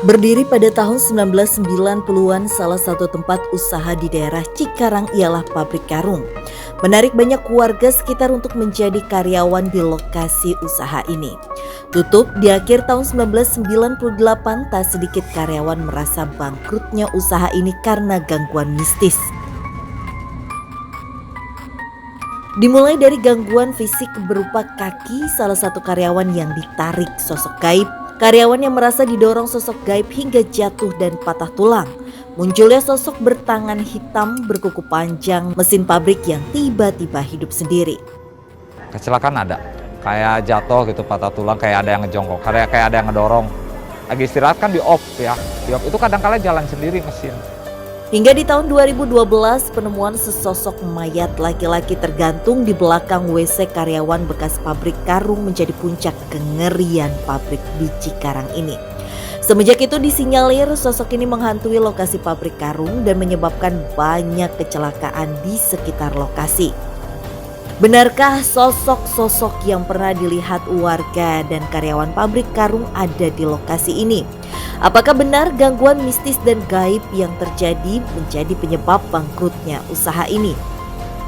Berdiri pada tahun 1990-an, salah satu tempat usaha di daerah Cikarang ialah pabrik karung. Menarik banyak warga sekitar untuk menjadi karyawan di lokasi usaha ini. Tutup di akhir tahun 1998, tak sedikit karyawan merasa bangkrutnya usaha ini karena gangguan mistis. Dimulai dari gangguan fisik berupa kaki salah satu karyawan yang ditarik sosok gaib, karyawan yang merasa didorong sosok gaib hingga jatuh dan patah tulang. Munculnya sosok bertangan hitam berkuku panjang, mesin pabrik yang tiba-tiba hidup sendiri. Kecelakaan ada, kayak jatuh gitu, patah tulang, kayak ada yang ngejongkok, kayak ada yang ngedorong. Lagi istirahat kan di off ya, di off itu kadang-kala jalan sendiri mesin. Hingga di tahun 2012, penemuan sesosok mayat laki-laki tergantung di belakang WC karyawan bekas pabrik karung menjadi puncak kengerian pabrik di Cikarang ini. Semenjak itu disinyalir sosok ini menghantui lokasi pabrik karung dan menyebabkan banyak kecelakaan di sekitar lokasi. Benarkah sosok-sosok yang pernah dilihat warga dan karyawan pabrik karung ada di lokasi ini? Apakah benar gangguan mistis dan gaib yang terjadi menjadi penyebab bangkrutnya usaha ini?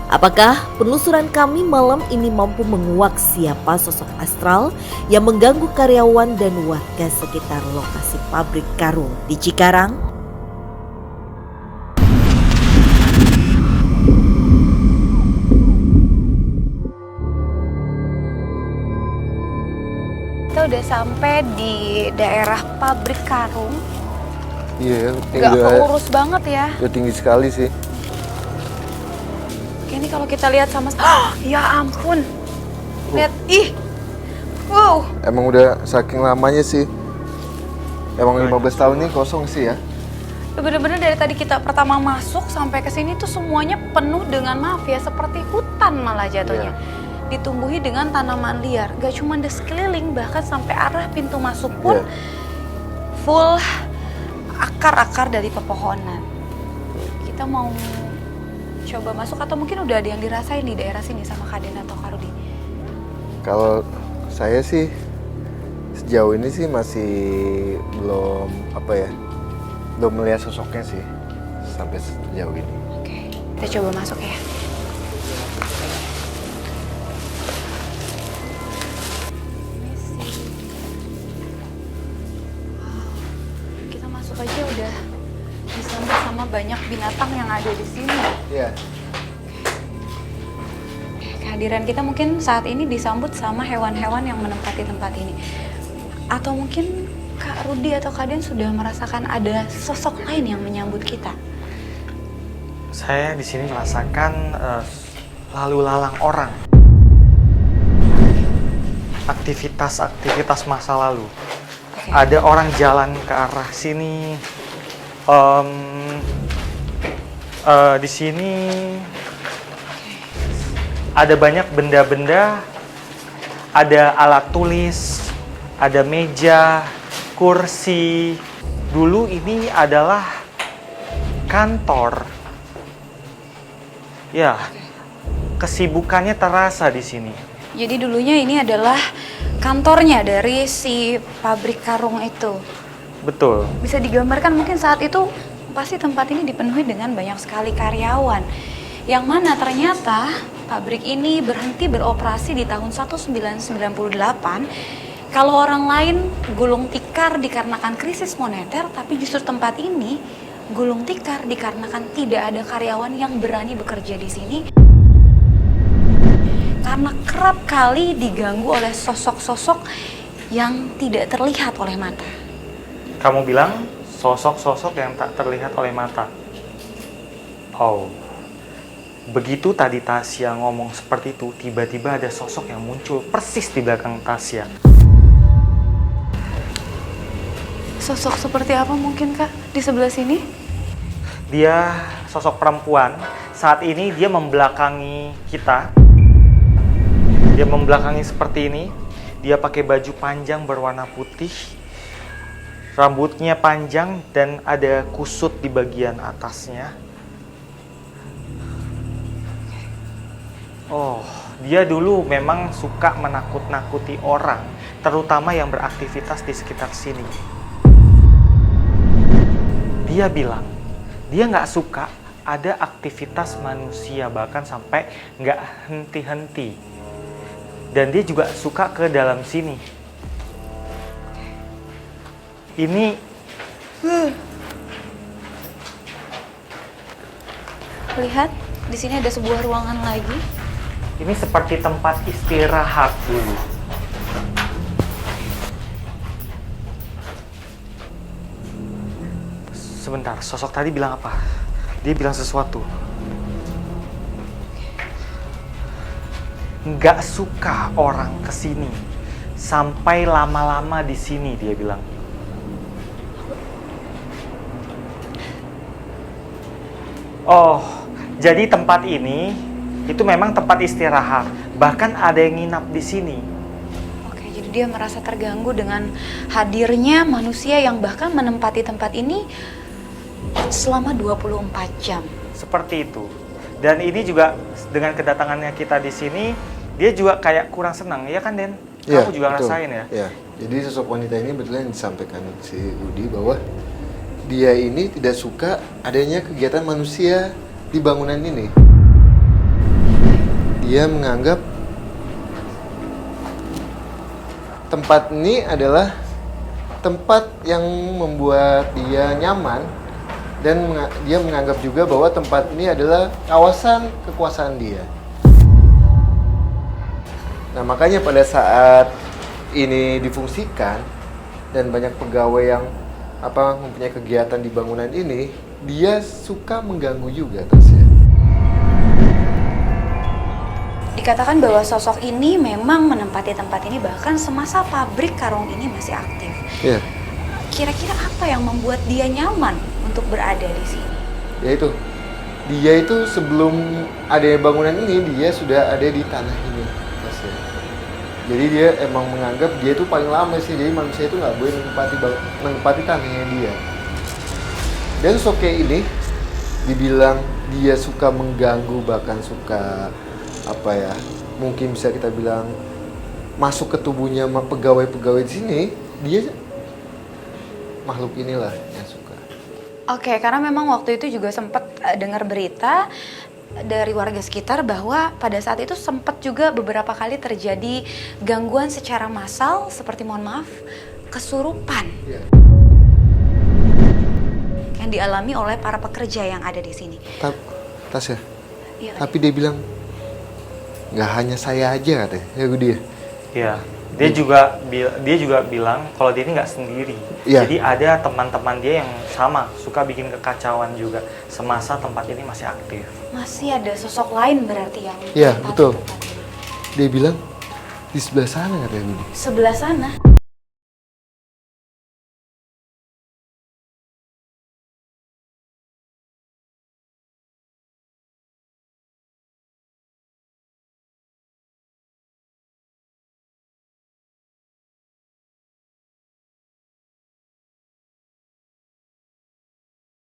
Apakah penelusuran kami malam ini mampu menguak siapa sosok astral yang mengganggu karyawan dan warga sekitar lokasi pabrik karung di Cikarang? Kita udah sampai di daerah pabrik karung. Iya, Gak keurus banget ya. udah tinggi sekali sih. Oke, ini kalau kita lihat sama ya ampun. Lihat, ih. Wow. Emang udah saking lamanya sih. Emang 15 tahun ini kosong sih ya. Bener-bener dari tadi kita pertama masuk sampai ke sini tuh semuanya penuh dengan mafia, seperti hutan malah jatuhnya. Ditumbuhi dengan tanaman liar, gak cuma di sekeliling, bahkan sampai arah pintu masuk pun full akar-akar dari pepohonan. Kita mau coba masuk atau mungkin udah ada yang dirasain di daerah sini sama Kak Den atau Kak Rudi? Kalau saya sih sejauh ini sih masih belum belum melihat sosoknya sih sampai sejauh ini. Oke, kita coba masuk ya. Kita masuk aja udah disambut sama banyak binatang yang ada di sini. Iya. Kehadiran kita mungkin saat ini disambut sama hewan-hewan yang menempati tempat ini. Atau mungkin Kak Rudi atau Kak Den sudah merasakan ada sosok lain yang menyambut kita. Saya di sini merasakan lalu lalang orang. Aktivitas masa lalu. Oke. Ada orang jalan ke arah sini. Di sini ada banyak benda-benda, ada alat tulis, ada meja, kursi. Dulu ini adalah kantor. Ya, kesibukannya terasa di sini. Jadi dulunya ini adalah kantornya dari si pabrik karung itu. Betul. Bisa digambarkan mungkin saat itu pasti tempat ini dipenuhi dengan banyak sekali karyawan. Yang mana ternyata pabrik ini berhenti beroperasi di tahun 1998. Kalau orang lain gulung tikar dikarenakan krisis moneter, tapi justru tempat ini gulung tikar dikarenakan tidak ada karyawan yang berani bekerja di sini. Karena kerap kali diganggu oleh sosok-sosok yang tidak terlihat oleh mata. Kamu bilang sosok-sosok yang tak terlihat oleh mata. Oh, begitu tadi Tasya ngomong seperti itu, tiba-tiba ada sosok yang muncul persis di belakang Tasya. Sosok seperti apa mungkin Kak di sebelah sini? Dia sosok perempuan. Saat ini dia membelakangi kita. Dia membelakangi seperti ini. Dia pakai baju panjang berwarna putih. Rambutnya panjang dan ada kusut di bagian atasnya. Oh, dia dulu memang suka menakut-nakuti orang, terutama yang beraktivitas di sekitar sini. dia bilang dia nggak suka ada aktivitas manusia, bahkan sampai nggak henti-henti. Dan dia juga suka ke dalam sini. Ini Lihat, di sini ada sebuah ruangan lagi. ini seperti tempat istirahat dulu. Sebentar, sosok tadi bilang apa? Dia bilang sesuatu. Nggak suka orang kesini. Sampai lama-lama di sini, dia bilang. Oh, jadi tempat ini itu memang tempat istirahat. Bahkan ada yang nginap di sini. Oke, jadi dia merasa terganggu dengan hadirnya manusia yang bahkan menempati tempat ini selama 24 jam. Seperti itu. Dan ini juga dengan kedatangannya kita di sini, dia juga kayak kurang senang, ya kan Den? Iya, Kamu juga betul. ngerasain ya? Iya. Jadi sosok wanita ini betul yang disampaikan si Udi bahwa dia ini tidak suka adanya kegiatan manusia di bangunan ini. Dia menganggap tempat ini adalah tempat yang membuat dia nyaman, dan dia menganggap juga bahwa tempat ini adalah kawasan kekuasaan dia. Nah, makanya pada saat ini difungsikan dan banyak pegawai yang mempunyai kegiatan di bangunan ini, dia suka mengganggu juga, Tasya. Dikatakan bahwa sosok ini memang menempati tempat ini bahkan semasa pabrik karung ini masih aktif. Iya. Kira-kira apa yang membuat dia nyaman untuk berada di sini? Yaitu dia itu sebelum adanya bangunan ini, dia sudah ada di tanah ini, Tasya. Jadi dia emang menganggap dia itu paling lama sih. Jadi manusia itu nggak boleh menempati tanahnya dia. Dan Soke ini dibilang dia suka mengganggu, bahkan suka mungkin bisa kita bilang masuk ke tubuhnya pegawai-pegawai di sini. Dia makhluk inilah yang suka. Oke, karena memang waktu itu juga sempat dengar berita dari warga sekitar bahwa pada saat itu sempat juga beberapa kali terjadi gangguan secara massal, seperti mohon maaf, kesurupan Iya. yang dialami oleh para pekerja yang ada di sini. Tasya, Iya. tapi dia bilang nggak hanya saya aja katanya, ya Budi ya. Iya. Dia juga bilang kalau dia ini nggak sendiri. Iya. Jadi ada teman-teman dia yang sama suka bikin kekacauan juga semasa tempat ini masih aktif. Masih ada sosok lain berarti yang Iya, menempati betul. tempat ini. Dia bilang di sebelah sana katanya Budi. Sebelah sana.